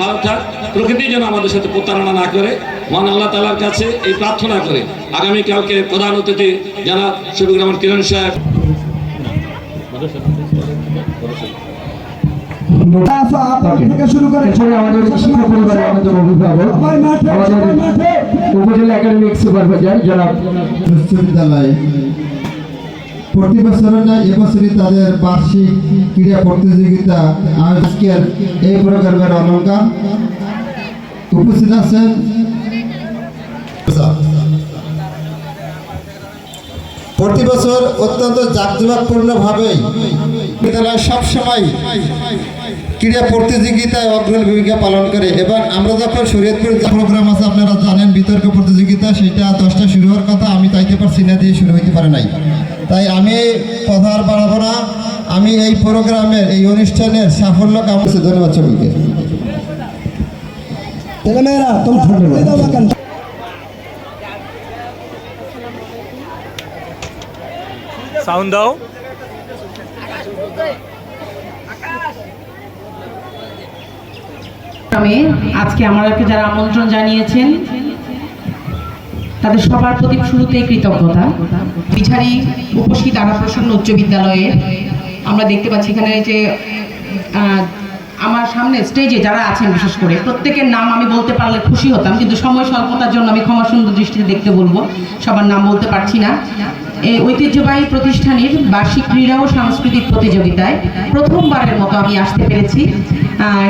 ভালো থাক, প্রকৃতি যেন আমাদের সাথে প্রতারণা না করে, মহান আল্লাহ তাআলার কাছে এই প্রার্থনা করে আগামীকালকে প্রধান অতিথি জনাব শফিকুর রহমান কিরণ সাহেব শুরু করে আমাদের শিক্ষা পরিবারের অন্যতম অভিভাবক আমাদের উপজেলা একাডেমিক সুপারভাইজার জনাব বিশ্ববিদ্যালয় প্রতি বছরের ন্যায় এবছরই তাদের বার্ষিক ক্রীড়া প্রতিযোগিতা আজকের এই প্রোগ্রামের অলঙ্কার উপস্থিত আছেন প্রতি বছর অত্যন্ত জাঁকজমকপূর্ণভাবেই বিদ্যালয় সবসময় ক্রীড়া প্রতিযোগিতায় অগ্রণী ভূমিকা পালন করে এবং আমরা যখন শরীয়তপুর প্রোগ্রাম আছে আপনারা জানেন বিতর্ক প্রতিযোগিতা, সেটা 10টা শুরু হওয়ার কথা, আমি তাইতে পারছি না দিয়ে শুরু হইতে পারে নাই। তাই আমি কথা আর বাড়াবো না, আমি এই প্রোগ্রামের এই অনুষ্ঠানের সাফল্য কামনা করছি। ধন্যবাদ সকলকে। সাউন্ড দাও। আজকে আমাদেরকে যারা আমন্ত্রণ জানিয়েছেন তাদের সবার প্রতি শুরুতেই কৃতজ্ঞতা। বিছারি উপস্থিত আনাপ্রসন্ন উচ্চ বিদ্যালয়ে আমরা দেখতে পাচ্ছি এখানে যে আমার সামনে স্টেজে যারা আছেন বিশেষ করে প্রত্যেকের নাম আমি বলতে পারলে খুশি হতাম, কিন্তু সময় স্বল্পতার জন্য আমি ক্ষমা সুন্দর দৃষ্টিতে দেখতে বলবো, সবার নাম বলতে পারছি না। এই ঐতিহ্যবাহী প্রতিষ্ঠানের বার্ষিক ক্রীড়া ও সাংস্কৃতিক প্রতিযোগিতায় প্রথমবারের মতো আমি আসতে পেরেছি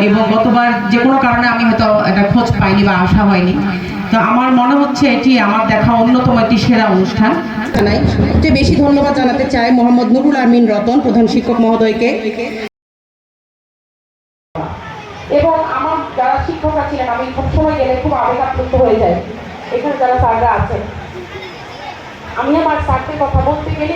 এবং গতবার যে কোনো কারণে আমি হয়তো একটা খোঁজ পাইনি বা আসা হয়নি। তো আমার মনে হচ্ছে এটি আমার দেখা অন্যতম একটি সেরা অনুষ্ঠান। সবচেয়ে বেশি ধন্যবাদ জানাতে চাই মোহাম্মদ নুরুল আমিন রতন প্রধান শিক্ষক মহোদয়কে এবং আমার যারা শিক্ষকরা ছিলেন। আমি সবসময় গেলে খুব আবেগাপ্লুত হয়ে যাই। এখানে যারা স্যাররা আছেন, আমি আমার স্যারদের কথা বলতে গেলে